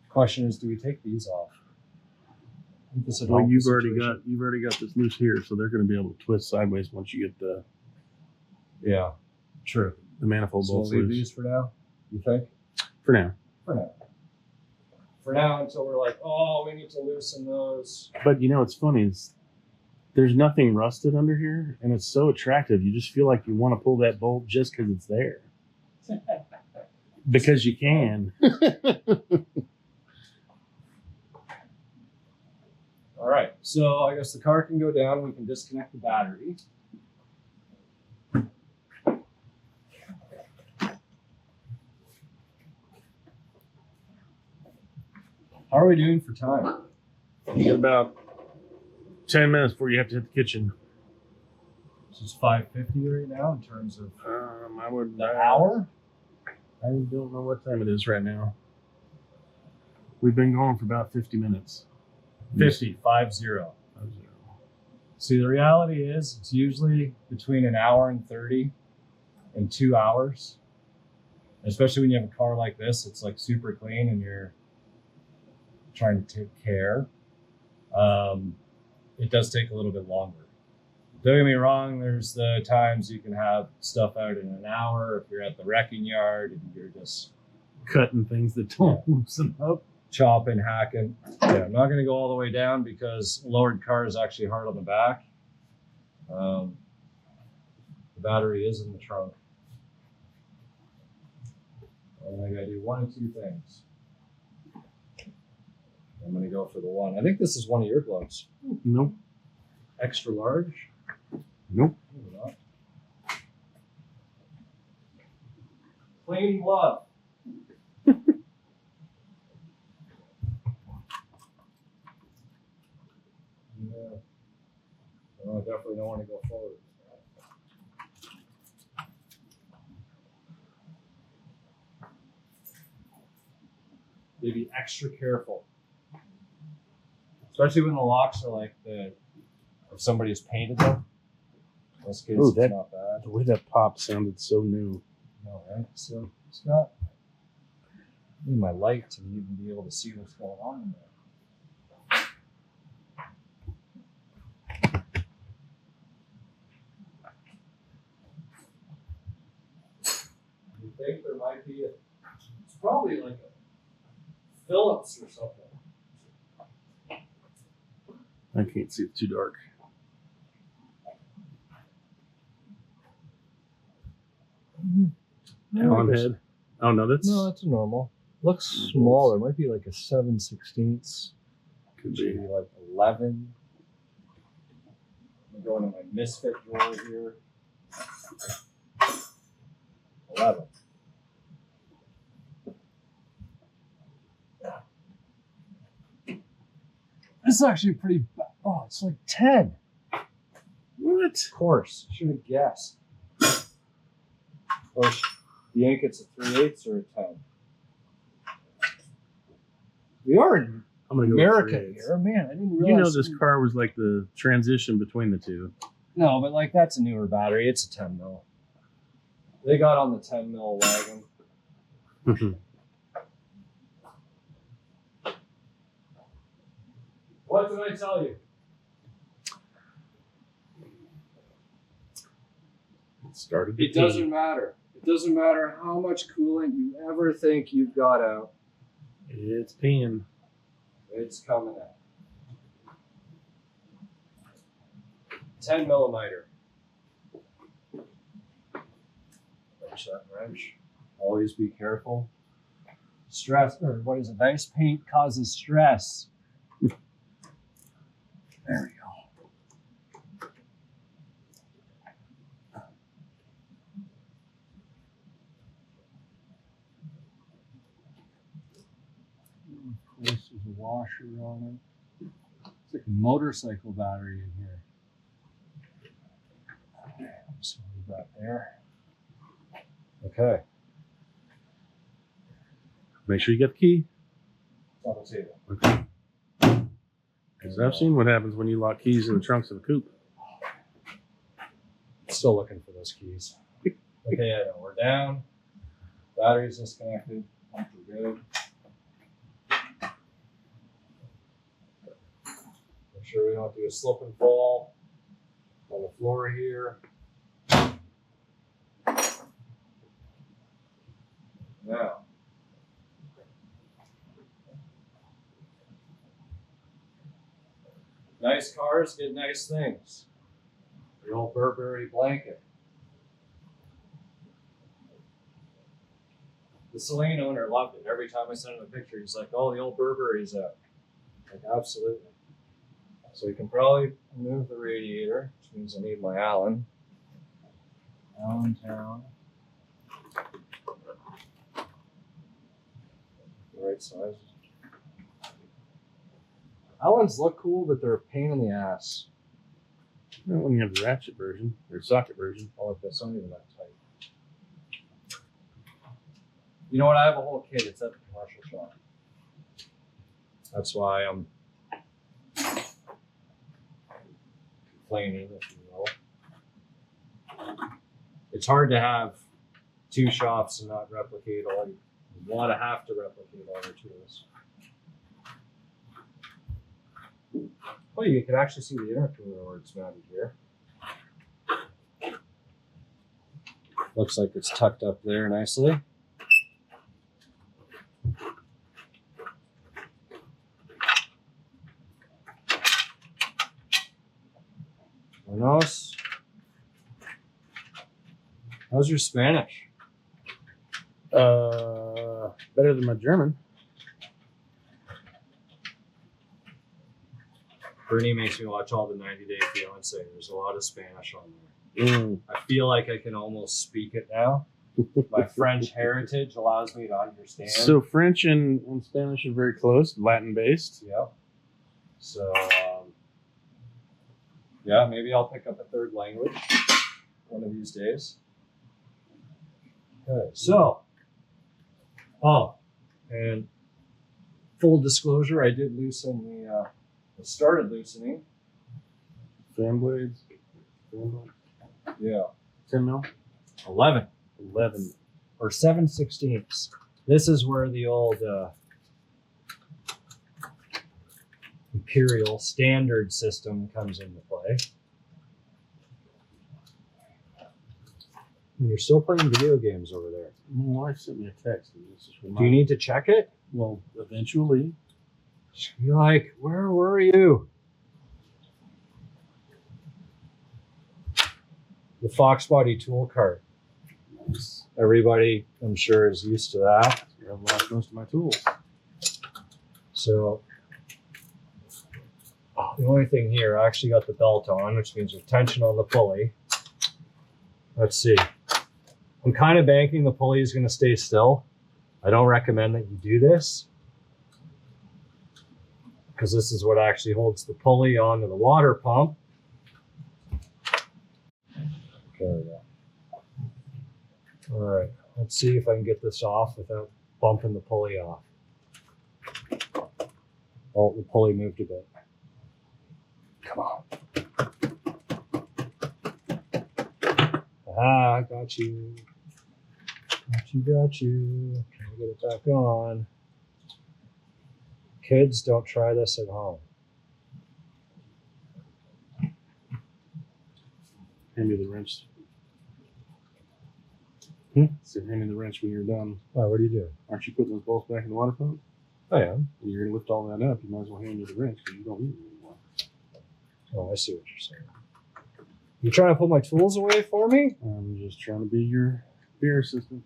Question is, do we take these off? Well, you've already got this loose here, so they're going to be able to twist sideways once you get the true. The manifold So bolts we'll leave loose. these for now. You think? For now. For now, until we're like, oh, we need to loosen those. But you know what's funny is there's nothing rusted under here, and it's so attractive. You just feel like you want to pull that bolt just because it's there. Because you can. All right, so I guess the car can go down. We can disconnect the battery. How are we doing for time? You got about 10 minutes before you have to hit the kitchen. This is 5:50 right now in terms of I would the hour. I don't know what time it is right now. We've been going for about 50 minutes. 50. See, the reality is it's usually between an hour and 30 in 2 hours. Especially when you have a car like this, it's like super clean and you're trying to take care. It does take a little bit longer. Don't get me wrong, there's the times you can have stuff out in an hour if you're at the wrecking yard and you're just Cutting things that don't loosen up. chopping, hacking. Yeah, I'm not going to go all the way down because a lowered car is actually hard on the back. The battery is in the trunk. And I got to do one of two things. I'm going to go for the one. I think this is one of your gloves. Nope. Extra large? Nope. Maybe not. Plain glove. Yeah. Well, I definitely don't want to go forward. They be extra careful, especially when the locks are like the if somebody's painted them. In this case, Ooh, it's not bad. The way that pop sounded so new. No, right? So it's got I need my light to even be able to see what's going on in there. You think there might be it's probably like a Phillips or something. I can't see, it's too dark. Allen head. Oh no, that's that's a normal. Looks smaller. Might be like a 7/16. could Maybe be. like 11. I'm going to my misfit drawer here. 11. This is actually pretty bad. Oh, it's like 10. What? Of course. Should have guessed. Or do you think it's a 3/8 or a 10? We are in I'm gonna go America with 3/8. here. Man, I didn't realize. You know this car was like the transition between the two. No, but like that's a newer battery. It's a 10 mil. They got on the 10 mil wagon. What did I tell you? It started. It doesn't matter. It doesn't matter how much coolant you ever think you've got out. It's peeing. It's coming out. 10 millimeter. Wrench that wrench. Always be careful. Stress, or what is it? Nice paint causes stress. There we go. Of course, there's a washer on it. It's like a motorcycle battery in here. Okay, I'm just gonna leave that there. Okay, Make sure you get the key. it's on the table. Okay. Because I've seen what happens when you lock keys in the trunks of a coupe. Still looking for those keys. Okay, yeah, we're down. Battery's disconnected. We're good. Make sure we don't do a slip and fall on the floor here. Now, nice cars get nice things. The old Burberry blanket. The Celine owner loved it. Every time I sent him a picture, he's like, "Oh, the old Burberry's out." Like, absolutely. So you can probably move the radiator, which means I need my Allen. Allentown. The right size. Allens look cool, but they're a pain in the ass. Well, when you have the ratchet version or socket version. Oh, look, that's not even that tight. You know what? I have a whole kit. It's at the commercial shop. That's why I'm complaining, if you will. It's hard to have two shops and not replicate all you want to have to replicate all your tools. Oh, you can actually see the intercooler where it's mounted here. Looks like it's tucked up there nicely. Buenos. How's your Spanish? Better than my German. Bernie makes me watch all the 90 Day Fiance. There's a lot of Spanish on there. I feel like I can almost speak it now. My French heritage allows me to understand. So French and Spanish are very close, Latin based. Yeah. So, yeah, maybe I'll pick up a third language one of these days. Okay, so, and full disclosure, I did loosen started loosening. Fan blades. Yeah. 10 mil? 11 or 7/16. This is where the old imperial standard system comes into play. And you're still playing video games over there. My wife sent me a text. Do you need to check it? Well, eventually. You're like, where were you? The Foxbody tool cart. Nice. Everybody, I'm sure, is used to that. I've lost most of my tools. So the only thing here, I actually got the belt on, which means there's tension on the pulley. Let's see. I'm kind of banking the pulley is going to stay still. I don't recommend that you do this, because this is what actually holds the pulley onto the water pump. There we go. All right, let's see if I can get this off without bumping the pulley off. Oh, the pulley moved a bit. Come on. Ah, I got you. Got you. Can I get it back on? Kids, don't try this at home. Hand me the wrench. So hand me the wrench when you're done. Oh, what are you doing? Aren't you putting those bolts back in the water pump? I am. And you're going to lift all that up. You might as well hand me the wrench because you don't need it anymore. Oh, I see what you're saying. You trying to put my tools away for me? I'm just trying to be your beer assistant.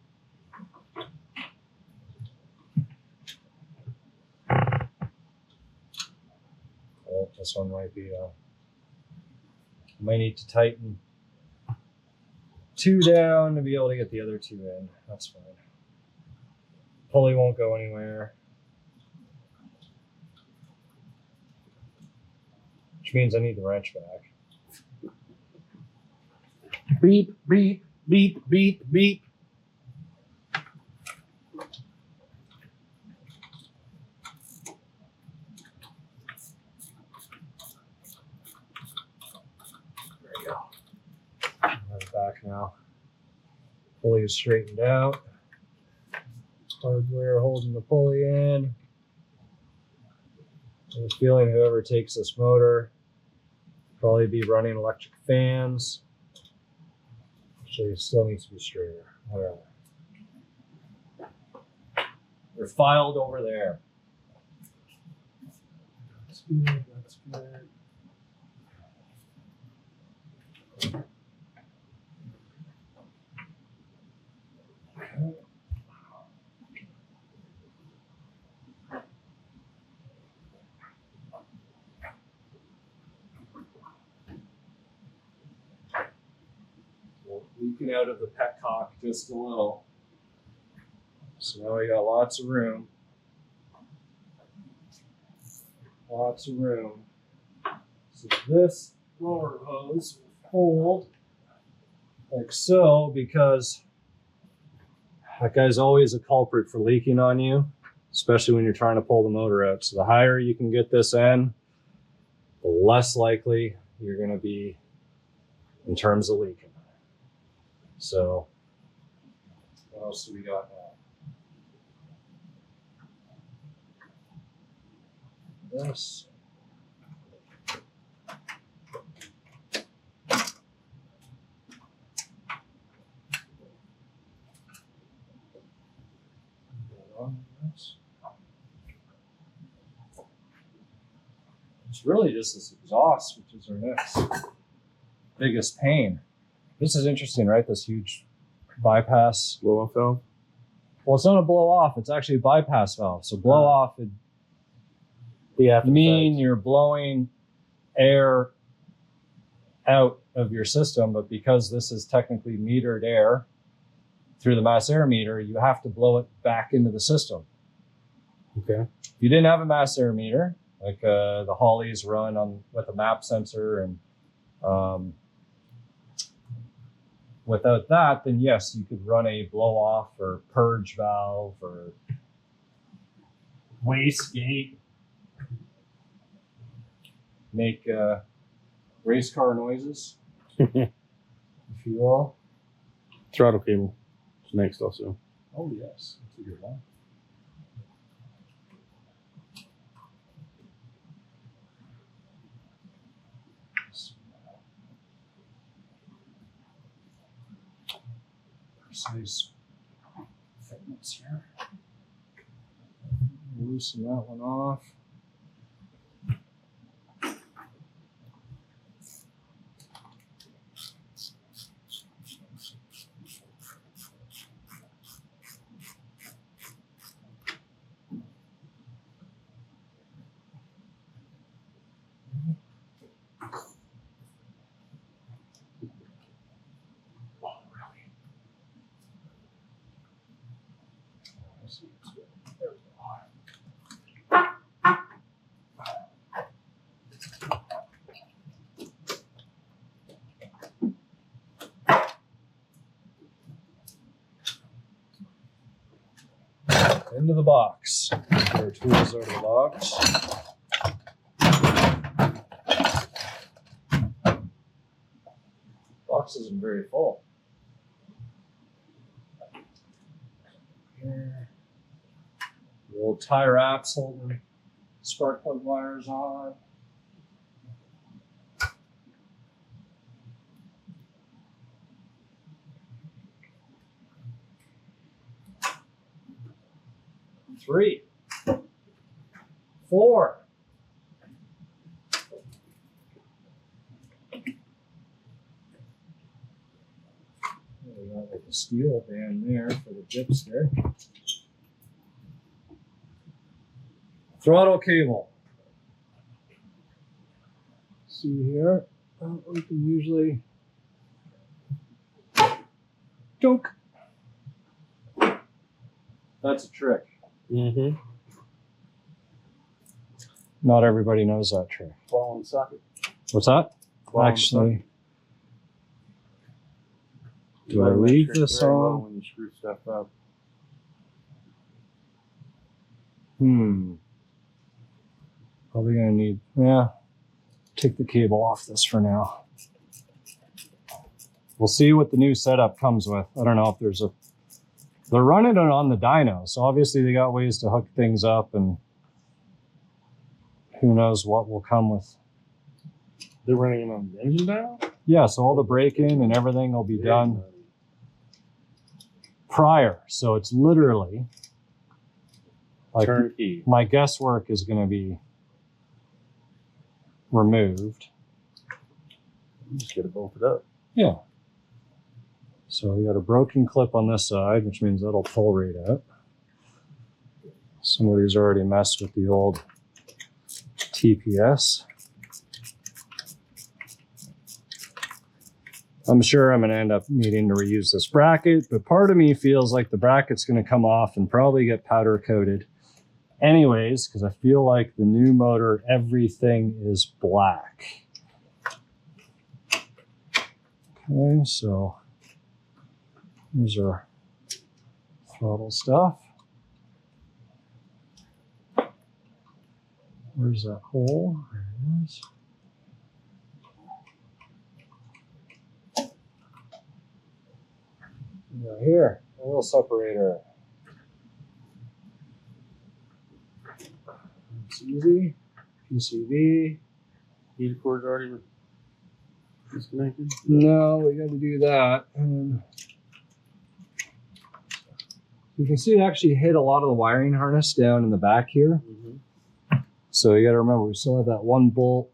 Oh, this one might be, might need to tighten 2 down to be able to get the other 2 in. That's fine. Pulley won't go anywhere. Which means I need the wrench back. Beep, beep, beep, beep, beep. There you go. I have it back now. Pulley is straightened out. Hardware holding the pulley in. I have a feeling whoever takes this motor probably be running electric fans. Actually, it still needs to be straighter. Whatever. They're filed over there. That's good. That's good. Leaking out of the petcock just a little. So now we got lots of room. Lots of room. So this blower hose will hold like so, because that guy's always a culprit for leaking on you, especially when you're trying to pull the motor out. So the higher you can get this in, the less likely you're going to be in terms of leaking. So What else do we got now? This. It's really just this exhaust, which is our next biggest pain. This is interesting, right? This huge bypass. Blow off valve? Well, it's not a blow off, it's actually a bypass valve. So blow off would mean you're blowing air out of your system, but because this is technically metered air through the mass air meter, you have to blow it back into the system. Okay. If you didn't have a mass air meter, like the Hollies run on with a map sensor, and without that, then yes, you could run a blow off or purge valve or wastegate, make race car noises, if you will. Throttle cable is next also. Oh yes, that's a good one. Precise fitments here. Loosen that one off. There we go. Into the box. Our tools out of the box. Box isn't very full. Here. The old tie wraps holding spark plug wires on. Three, four. We got like a steel band there for the dips there. Throttle cable. See here, we can usually dunk. That's a trick. Mm-hmm. Not everybody knows that trick. Ball and socket. What's that? Ball and Actually, You do I learn that leave trick this very well on? when you screw stuff up. Probably gonna need, take the cable off this for now. We'll see what the new setup comes with. I don't know if there's they're running it on the dyno, so obviously they got ways to hook things up, and who knows what will come with. They're running it on the engine dial? Yeah, so all the break-in and everything will be done prior. So it's literally like Turnkey. my guesswork is going to be removed. You just get it bolted up. Yeah. So we got a broken clip on this side, which means that'll pull right out. Somebody's already messed with the old TPS. I'm sure I'm going to end up needing to reuse this bracket, but part of me feels like the bracket's going to come off and probably get powder coated anyways, because I feel like the new motor, everything is black. Okay, so here's our throttle stuff. Where's that hole? There it is. Right here. Oil separator. It's easy. PCV. Heater cord's already disconnected. No, we got to do that. And you can see it actually hit a lot of the wiring harness down in the back here. So you got to remember, we still have that one bolt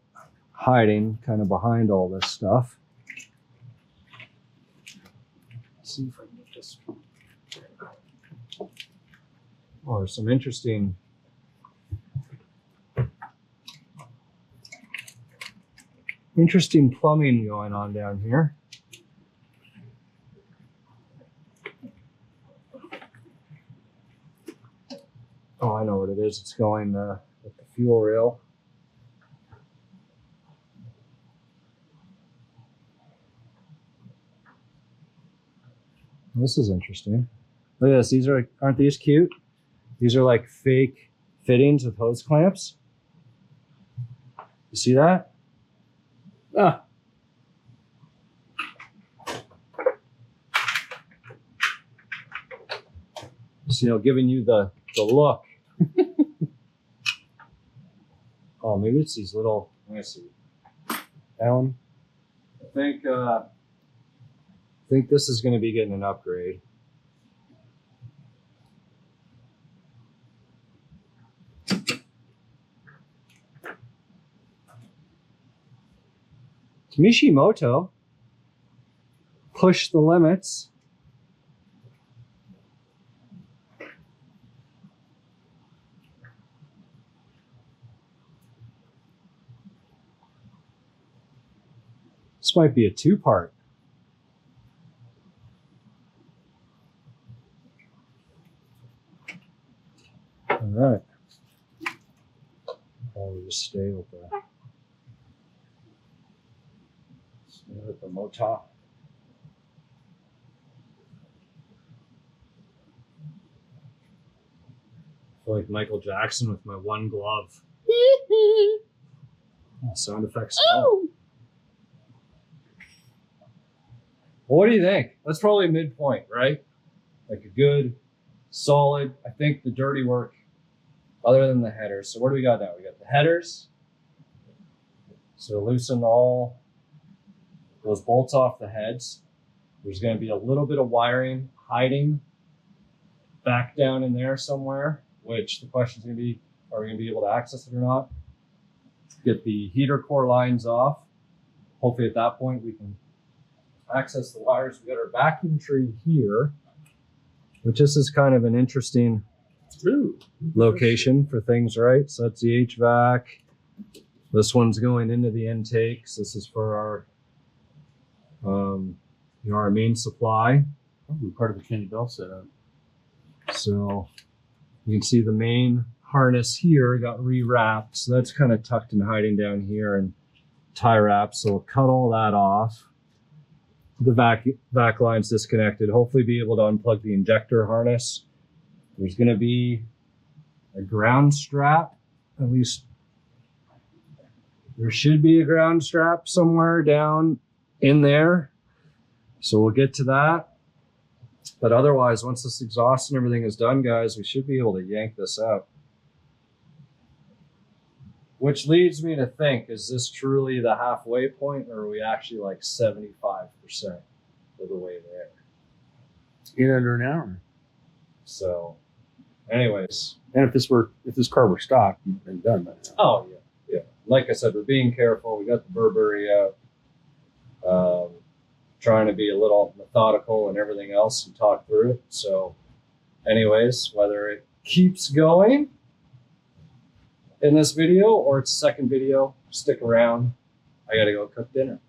hiding kind of behind all this stuff. Let's see if I can get this. Oh, there's some interesting plumbing going on down here. Oh, I know what it is. It's going with the fuel rail. This is interesting. Look at this. These aren't these cute? These are like fake fittings with hose clamps. You see that? Ah. Just, giving you the look. Oh, maybe it's these little, let me see. Alan, I think this is going to be getting an upgrade. Mishimoto, push the limits. This might be a two-part. All right. I'll just stay with that. With the motor. I feel like Michael Jackson with my one glove. Sound effects. Oh. Well, what do you think? That's probably midpoint, right? Like a good, solid. I think the dirty work, other than the headers. So what do we got now? We got the headers. So loosen all those bolts off the heads. There's going to be a little bit of wiring hiding back down in there somewhere, which the question is going to be, are we going to be able to access it or not? Get the heater core lines off. Hopefully at that point we can access the wires. We got our vacuum tree here, which this is kind of an interesting location for things, right? So that's the HVAC. This one's going into the intakes. This is for our our main supply. Probably part of the kennebell setup. So you can see the main harness here got rewrapped. So that's kind of tucked and hiding down here and tie wrapped. So we'll cut all that off. The vac line's disconnected. Hopefully be able to unplug the injector harness. There's going to be a ground strap. At least there should be a ground strap somewhere down in there. So we'll get to that. But otherwise, once this exhaust and everything is done, guys, we should be able to yank this out. Which leads me to think, is this truly the halfway point, or are we actually like 75% of the way there? In under an hour. So, anyways. And if this car were stock, you'd been done by now. Oh, yeah. Yeah. Like I said, we're being careful. We got the Burberry out. Trying to be a little methodical and everything else and talk through it. So anyways, whether it keeps going in this video or it's second video, stick around. I gotta go cook dinner.